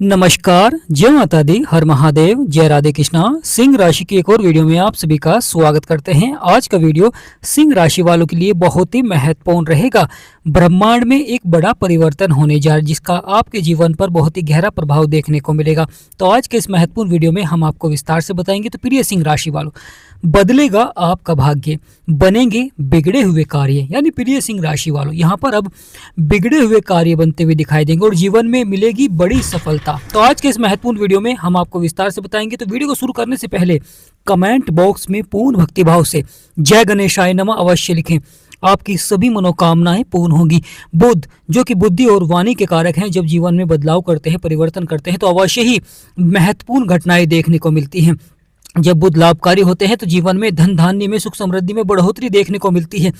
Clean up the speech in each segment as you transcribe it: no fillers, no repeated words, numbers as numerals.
नमस्कार, जय माता दी, हर महादेव, जय राधे कृष्णा। सिंह राशि की एक और वीडियो में आप सभी का स्वागत करते हैं। आज का वीडियो सिंह राशि वालों के लिए बहुत ही महत्वपूर्ण रहेगा। ब्रह्मांड में एक बड़ा परिवर्तन होने जा रहा है जिसका आपके जीवन पर बहुत ही गहरा प्रभाव देखने को मिलेगा। तो आज के इस महत्वपूर्ण वीडियो में हम आपको विस्तार से बताएंगे। तो प्रिय सिंह राशि वालों, बदलेगा आपका भाग्य, बनेंगे बिगड़े हुए कार्य। यानी प्रिय सिंह राशि वालों, यहाँ पर अब बिगड़े हुए कार्य बनते हुए दिखाई देंगे और जीवन में मिलेगी बड़ी सफलता। तो आज के इस महत्वपूर्ण वीडियो में हम आपको विस्तार से बताएंगे। तो वीडियो को शुरू करने से पहले कमेंट बॉक्स में पूर्ण भक्तिभाव से जय गणेशाय नमः अवश्य लिखें। आपकी सभी मनोकामनाएं पूर्ण होंगी। बुध जो कि बुद्धि और वाणी के कारक हैं, जब जीवन में बदलाव करते हैं, परिवर्तन करते हैं, तो अवश्य ही महत्वपूर्ण घटनाएं देखने को मिलती हैं। जब बुध लाभकारी होते हैं तो जीवन में धन धान्य में, सुख समृद्धि में बढ़ोतरी देखने को मिलती है।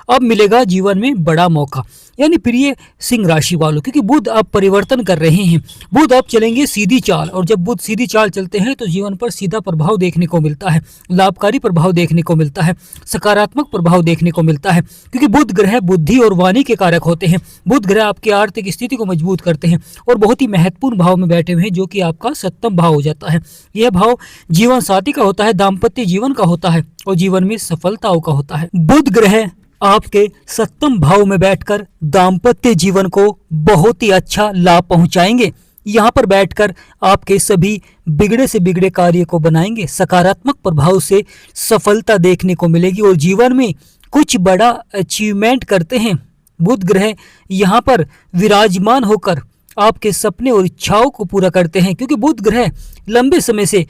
अब मिलेगा जीवन में बड़ा मौका। यानी प्रिय सिंह राशि वालों, क्योंकि बुध अब परिवर्तन कर रहे हैं, बुध अब चलेंगे सीधी चाल, और जब बुध सीधी चाल चलते हैं तो जीवन पर सीधा प्रभाव देखने को मिलता है, लाभकारी प्रभाव देखने को मिलता है, सकारात्मक प्रभाव देखने को मिलता है। क्योंकि बुध ग्रह बुद्धि और वाणी के कारक होते हैं। बुध ग्रह आपकी आर्थिक स्थिति को मजबूत करते हैं और बहुत ही महत्वपूर्ण भाव में बैठे हुए हैं, जो कि आपका सप्तम भाव हो जाता है। यह भाव जीवन साथी का होता है, दाम्पत्य जीवन का होता है और जीवन में सफलताओं का होता है। बुध ग्रह आपके सप्तम भाव में बैठकर दाम्पत्य जीवन को बहुत ही अच्छा लाभ पहुंचाएंगे। यहाँ पर बैठकर आपके सभी बिगड़े से बिगड़े कार्य को बनाएंगे, सकारात्मक प्रभाव से सफलता देखने को मिलेगी और जीवन में कुछ बड़ा अचीवमेंट करते हैं। बुध ग्रह यहाँ पर विराजमान होकर आपके सपने और इच्छाओं को पूरा करते हैं, क्योंकि बुध ग्रह लंबे समय से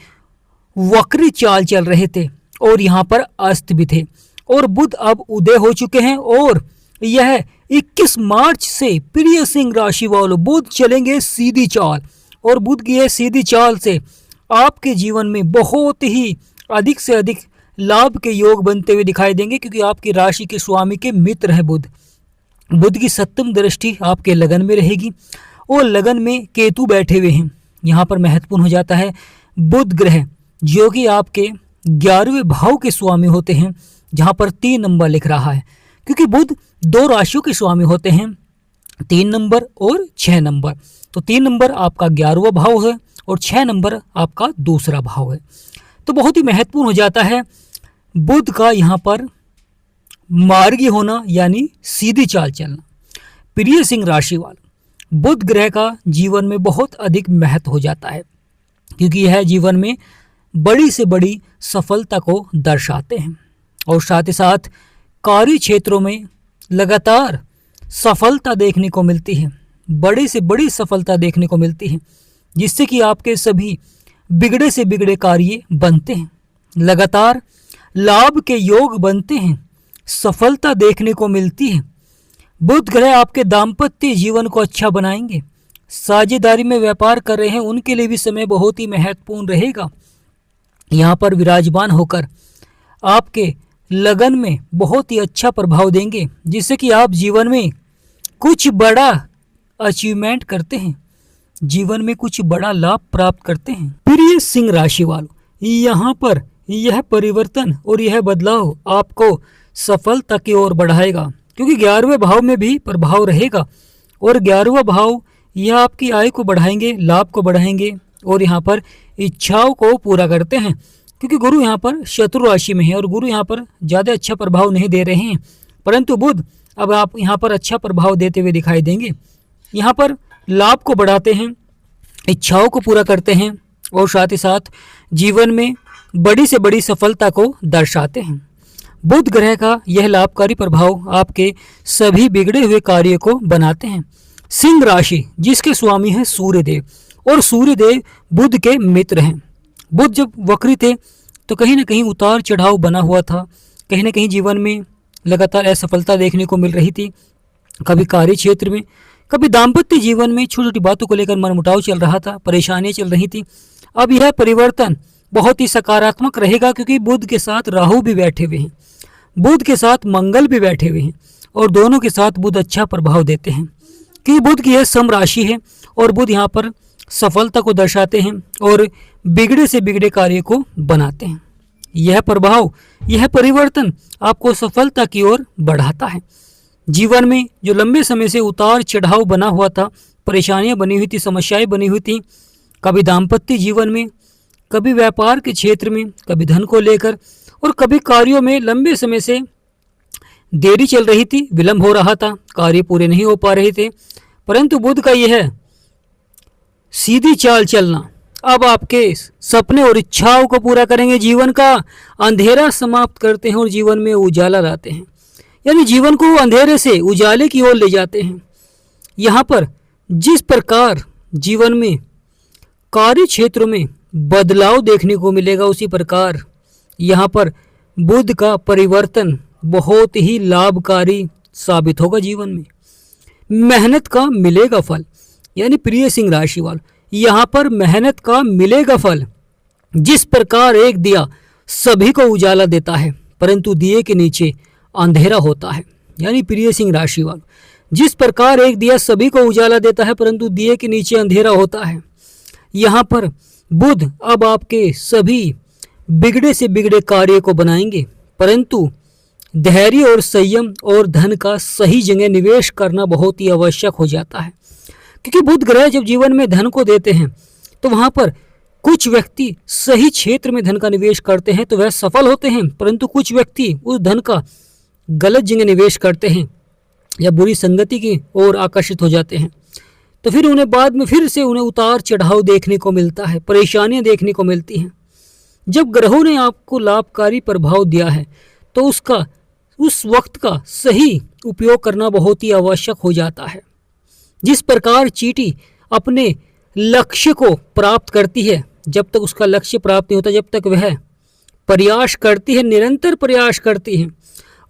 वक्री चाल चल रहे थे और यहाँ पर अस्त भी थे, और बुध अब उदय हो चुके हैं। और यह 21 मार्च से प्रिय सिंह राशि वालों बुध चलेंगे सीधी चाल, और बुध की यह सीधी चाल से आपके जीवन में बहुत ही अधिक से अधिक लाभ के योग बनते हुए दिखाई देंगे, क्योंकि आपकी राशि के स्वामी के मित्र है बुध। बुध की सप्तम दृष्टि आपके लगन में रहेगी और लगन में केतु बैठे हुए हैं। यहाँ पर महत्वपूर्ण हो जाता है बुध ग्रह जो कि आपके 11वें भाव के स्वामी होते हैं, जहाँ पर 3 नंबर लिख रहा है, क्योंकि बुध 2 राशियों के स्वामी होते हैं, 3 नंबर और 6 नंबर। तो 3 नंबर आपका 11वां भाव है और 6 नंबर आपका दूसरा भाव है। तो बहुत ही महत्वपूर्ण हो जाता है बुध का यहाँ पर मार्गी होना, यानी सीधी चाल चलना। प्रिय सिंह राशि वालों, बुध ग्रह का जीवन में बहुत अधिक महत्व हो जाता है, क्योंकि यह जीवन में बड़ी से बड़ी सफलता को दर्शाते हैं और साथ ही साथ कार्य क्षेत्रों में लगातार सफलता देखने को मिलती है, बड़ी से बड़ी सफलता देखने को मिलती है, जिससे कि आपके सभी बिगड़े से बिगड़े कार्य बनते हैं, लगातार लाभ के योग बनते हैं, सफलता देखने को मिलती है। बुध ग्रह आपके दाम्पत्य जीवन को अच्छा बनाएंगे। साझेदारी में व्यापार कर रहे हैं उनके लिए भी समय बहुत ही महत्वपूर्ण रहेगा। यहाँ पर विराजमान होकर आपके लगन में बहुत ही अच्छा प्रभाव देंगे, जिससे कि आप जीवन में कुछ बड़ा अचीवमेंट करते हैं, जीवन में कुछ बड़ा लाभ प्राप्त करते हैं। प्रिय सिंह राशि वालों, यहाँ पर यह परिवर्तन और यह बदलाव आपको सफलता की ओर बढ़ाएगा, क्योंकि 11वें भाव में भी प्रभाव रहेगा और 11वां भाव यह आपकी आय को बढ़ाएंगे, लाभ को बढ़ाएंगे और यहाँ पर इच्छाओं को पूरा करते हैं, क्योंकि गुरु यहाँ पर शत्रु राशि में है और गुरु यहाँ पर ज़्यादा अच्छा प्रभाव नहीं दे रहे हैं, परंतु बुध अब आप यहाँ पर अच्छा प्रभाव देते हुए दिखाई देंगे। यहाँ पर लाभ को बढ़ाते हैं, इच्छाओं को पूरा करते हैं और साथ ही साथ जीवन में बड़ी से बड़ी सफलता को दर्शाते हैं। बुध ग्रह का यह लाभकारी प्रभाव आपके सभी बिगड़े हुए कार्य को बनाते हैं। सिंह राशि जिसके स्वामी है सूर्यदेव, और सूर्यदेव बुध के मित्र हैं। बुध जब वक्री थे तो कहीं ना कहीं उतार चढ़ाव बना हुआ था, कहीं ना कहीं जीवन में लगातार असफलता देखने को मिल रही थी, कभी कार्य क्षेत्र में, कभी दाम्पत्य जीवन में छोटी छोटी बातों को लेकर मनमुटाव चल रहा था, परेशानियां चल रही थी। अब यह परिवर्तन बहुत ही सकारात्मक रहेगा, क्योंकि बुध के साथ राहु भी बैठे हुए हैं, बुध के साथ मंगल भी बैठे हुए हैं और दोनों के साथ बुध अच्छा प्रभाव देते हैं, क्योंकि बुध की यह सम राशि है और बुध यहाँ पर सफलता को दर्शाते हैं और बिगड़े से बिगड़े कार्य को बनाते हैं। यह प्रभाव, यह परिवर्तन आपको सफलता की ओर बढ़ाता है। जीवन में जो लंबे समय से उतार चढ़ाव बना हुआ था, परेशानियां बनी हुई थी, समस्याएं बनी हुई थी, कभी दाम्पत्य जीवन में, कभी व्यापार के क्षेत्र में, कभी धन को लेकर, और कभी कार्यों में लंबे समय से देरी चल रही थी, विलंब हो रहा था, कार्य पूरे नहीं हो पा रहे थे। परंतु बुध का यह सीधी चाल चलना अब आपके सपने और इच्छाओं को पूरा करेंगे, जीवन का अंधेरा समाप्त करते हैं और जीवन में उजाला लाते हैं, यानी जीवन को अंधेरे से उजाले की ओर ले जाते हैं। यहाँ पर जिस प्रकार जीवन में कार्य क्षेत्र में बदलाव देखने को मिलेगा, उसी प्रकार यहाँ पर बुध का परिवर्तन बहुत ही लाभकारी साबित होगा। जीवन में मेहनत का मिलेगा फल, यानी प्रिय सिंह राशि वालों, यहाँ पर मेहनत का मिलेगा फल। जिस प्रकार एक दिया सभी को उजाला देता है, परंतु दिए के नीचे अंधेरा होता है, यानी प्रिय सिंह राशि वालों, जिस प्रकार एक दिया सभी को उजाला देता है, परंतु दिए के नीचे अंधेरा होता है। यहाँ पर बुध अब आपके सभी बिगड़े से बिगड़े कार्य को बनाएंगे, परंतु धैर्य और संयम और धन का सही जगह निवेश करना बहुत ही आवश्यक हो जाता है। क्योंकि बुध ग्रह जब जीवन में धन को देते हैं तो वहाँ पर कुछ व्यक्ति सही क्षेत्र में धन का निवेश करते हैं तो वह सफल होते हैं, परंतु कुछ व्यक्ति उस धन का गलत जगह निवेश करते हैं या बुरी संगति की ओर आकर्षित हो जाते हैं, तो फिर उन्हें बाद में फिर से उन्हें उतार चढ़ाव देखने को मिलता है, परेशानियां देखने को मिलती हैं। जब ग्रहों ने आपको लाभकारी प्रभाव दिया है तो उस वक्त का सही उपयोग करना बहुत ही आवश्यक हो जाता है। जिस प्रकार चींटी अपने लक्ष्य को प्राप्त करती है, जब तक उसका लक्ष्य प्राप्त नहीं होता, जब तक वह प्रयास करती है, निरंतर प्रयास करती है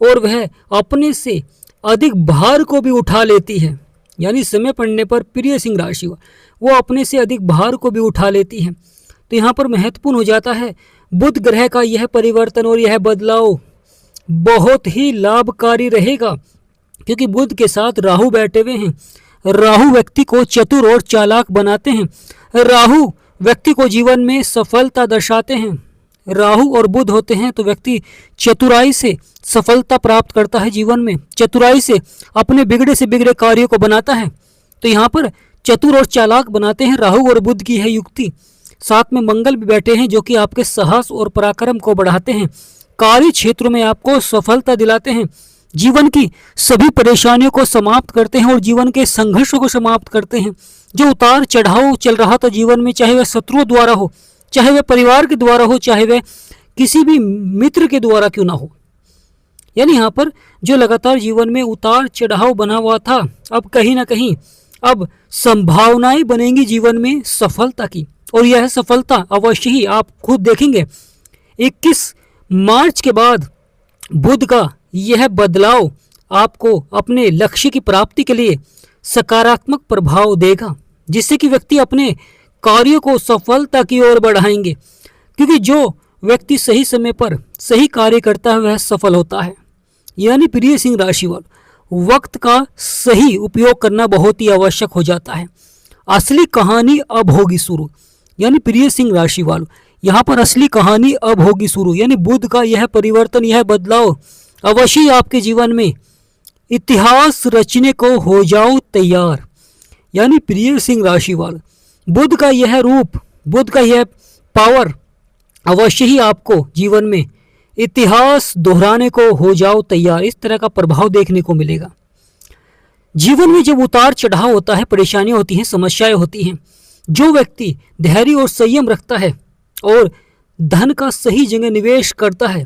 और वह अपने से अधिक भार को भी उठा लेती है, यानी समय पड़ने पर प्रिय सिंह राशि वो अपने से अधिक भार को भी उठा लेती है। तो यहाँ पर महत्वपूर्ण हो जाता है बुध ग्रह का यह परिवर्तन और यह बदलाव बहुत ही लाभकारी रहेगा, क्योंकि बुध के साथ राहु बैठे हुए हैं। राहु व्यक्ति को चतुर और चालाक बनाते हैं, राहु व्यक्ति को जीवन में सफलता दर्शाते हैं। राहु और बुध होते हैं तो व्यक्ति चतुराई से सफलता प्राप्त करता है, जीवन में चतुराई से अपने बिगड़े से बिगड़े कार्यों को बनाता है। तो यहाँ पर चतुर और चालाक बनाते हैं राहु और बुध की है युक्ति। साथ में मंगल भी बैठे हैं जो कि आपके साहस और पराक्रम को बढ़ाते हैं, कार्य क्षेत्रों में आपको सफलता दिलाते हैं, जीवन की सभी परेशानियों को समाप्त करते हैं और जीवन के संघर्षों को समाप्त करते हैं। जो उतार चढ़ाव चल रहा था जीवन में, चाहे वह शत्रुओं द्वारा हो, चाहे वह परिवार के द्वारा हो, चाहे वह किसी भी मित्र के द्वारा क्यों ना हो, यानी यहाँ पर जो लगातार जीवन में उतार चढ़ाव बना हुआ था, अब कहीं ना कहीं अब संभावनाएं बनेंगी जीवन में सफलता की, और यह सफलता अवश्य ही आप खुद देखेंगे। 21 मार्च के बाद बुध का यह बदलाव आपको अपने लक्ष्य की प्राप्ति के लिए सकारात्मक प्रभाव देगा, जिससे कि व्यक्ति अपने कार्यों को सफलता की ओर बढ़ाएंगे। क्योंकि जो व्यक्ति सही समय पर सही कार्य करता है वह सफल होता है। यानी प्रिय सिंह राशि वालों, वक्त का सही उपयोग करना बहुत ही आवश्यक हो जाता है। असली कहानी अब होगी शुरू, यानी प्रिय सिंह राशि वालों, यहाँ पर असली कहानी अब होगी शुरू, यानी बुध का यह परिवर्तन, यह बदलाव अवश्य आपके जीवन में इतिहास रचने को हो जाओ तैयार। यानी प्रिय सिंह राशि वालों, बुध का यह रूप, बुध का यह पावर अवश्य ही आपको जीवन में इतिहास दोहराने को हो जाओ तैयार, इस तरह का प्रभाव देखने को मिलेगा। जीवन में जब उतार चढ़ाव होता है, परेशानियां होती हैं, समस्याएं होती हैं, जो व्यक्ति धैर्य और संयम रखता है और धन का सही जगह निवेश करता है,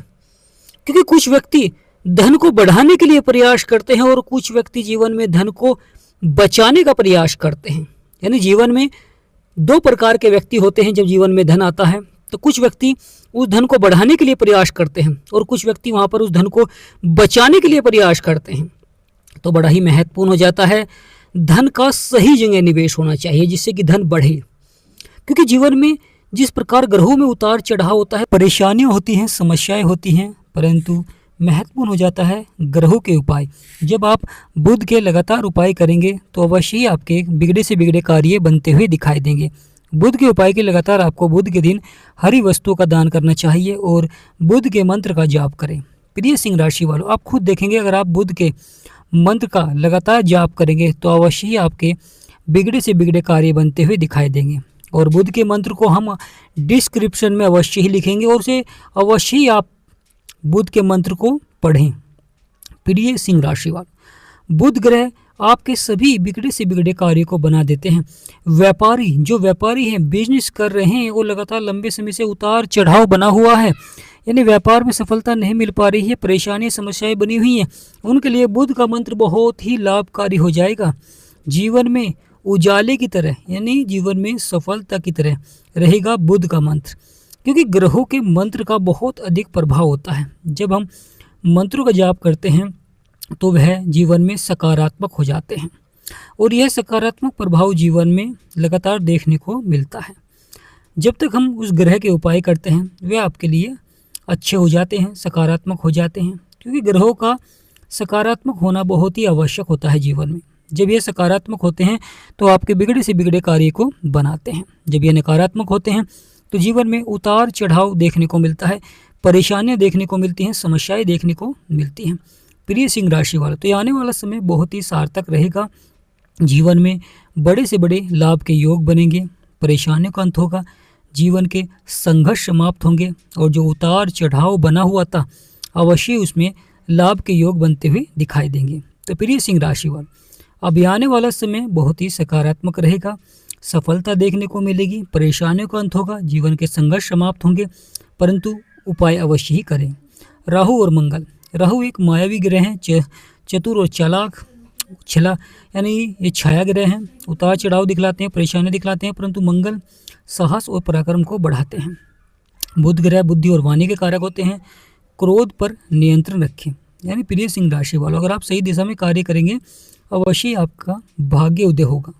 क्योंकि कुछ व्यक्ति धन को बढ़ाने के लिए प्रयास करते हैं और कुछ व्यक्ति जीवन में धन को बचाने का प्रयास करते हैं। यानी जीवन में दो प्रकार के व्यक्ति होते हैं। जब जीवन में धन आता है तो कुछ व्यक्ति उस धन को बढ़ाने के लिए प्रयास करते हैं और कुछ व्यक्ति वहाँ पर उस धन को बचाने के लिए प्रयास करते हैं। तो बड़ा ही महत्वपूर्ण हो जाता है धन का सही जगह निवेश होना चाहिए, जिससे कि धन बढ़े। क्योंकि जीवन में जिस प्रकार ग्रहों में उतार चढ़ाव होता है, परेशानियां होती हैं, समस्याएं होती हैं, परंतु महत्वपूर्ण हो जाता है ग्रहों के उपाय। जब आप बुध के लगातार उपाय करेंगे तो अवश्य ही आपके बिगड़े से बिगड़े कार्य बनते हुए दिखाई देंगे। बुध के उपाय के लगातार आपको बुध के दिन हरी वस्तुओं का दान करना चाहिए और बुध के मंत्र का जाप करें। प्रिय सिंह राशि वालों, आप खुद देखेंगे अगर आप बुध के मंत्र का लगातार जाप करेंगे तो अवश्य ही आपके बिगड़े से बिगड़े कार्य बनते हुए दिखाई देंगे। और बुध के मंत्र को हम डिस्क्रिप्शन में अवश्य ही लिखेंगे और उसे अवश्य ही आप बुध के मंत्र को पढ़ें। प्रिय सिंह राशि वाले, बुध ग्रह आपके सभी बिगड़े से बिगड़े कार्य को बना देते हैं। जो व्यापारी हैं, बिजनेस कर रहे हैं, वो लगातार लंबे समय से उतार चढ़ाव बना हुआ है, यानी व्यापार में सफलता नहीं मिल पा रही है, परेशानी समस्याएं बनी हुई हैं, उनके लिए बुध का मंत्र बहुत ही लाभकारी हो जाएगा। जीवन में उजाले की तरह, यानी जीवन में सफलता की तरह रहेगा बुध का मंत्र, क्योंकि ग्रहों के मंत्र का बहुत अधिक प्रभाव होता है। जब हम मंत्रों का जाप करते हैं तो वह जीवन में सकारात्मक हो जाते हैं और यह सकारात्मक प्रभाव जीवन में लगातार देखने को मिलता है। जब तक हम उस ग्रह के उपाय करते हैं वे आपके लिए अच्छे हो जाते हैं, सकारात्मक हो जाते हैं, क्योंकि ग्रहों का सकारात्मक होना बहुत ही आवश्यक होता है जीवन में। जब ये सकारात्मक होते हैं तो आपके बिगड़े से बिगड़े कार्य को बनाते हैं। जब ये नकारात्मक होते हैं तो जीवन में उतार चढ़ाव देखने को मिलता है, परेशानियां देखने को मिलती हैं, समस्याएं देखने को मिलती हैं। प्रिय सिंह राशि वालों, तो आने वाला समय बहुत ही सार्थक रहेगा। जीवन में बड़े से बड़े लाभ के योग बनेंगे, परेशानियों का अंत होगा, जीवन के संघर्ष समाप्त होंगे और जो उतार चढ़ाव बना हुआ था अवश्य उसमें लाभ के योग बनते हुए दिखाई देंगे। तो प्रिय सिंह राशि वालों, अब आने वाला समय बहुत ही सकारात्मक रहेगा, सफलता देखने को मिलेगी, परेशानियों का अंत होगा, जीवन के संघर्ष समाप्त होंगे, परंतु उपाय अवश्य ही करें। राहु और मंगल, राहु एक मायावी ग्रह हैं, चतुर और चालाक यानी ये छाया ग्रह हैं, उतार चढ़ाव दिखलाते हैं, परेशानी दिखलाते हैं, परंतु मंगल साहस और पराक्रम को बढ़ाते हैं। बुध ग्रह बुद्धि और वाणी के कारक होते हैं, क्रोध पर नियंत्रण रखें। यानी प्रिय सिंह राशि वालों, अगर आप सही दिशा में कार्य करेंगे अवश्य आपका भाग्य उदय होगा,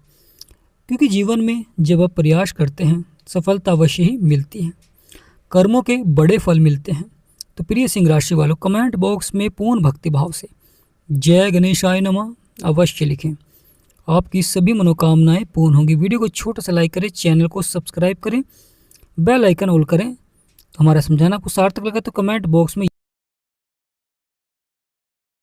क्योंकि जीवन में जब आप प्रयास करते हैं सफलता अवश्य ही मिलती है, कर्मों के बड़े फल मिलते हैं। तो प्रिय सिंह राशि वालों, कमेंट बॉक्स में पूर्ण भक्ति भाव से जय गणेशाय नमः अवश्य लिखें, आपकी सभी मनोकामनाएं पूर्ण होंगी। वीडियो को छोटा सा लाइक करें, चैनल को सब्सक्राइब करें, बेल आइकन ऑल करें। हमारा समझाना आपको सार्थक लगा तो कमेंट बॉक्स में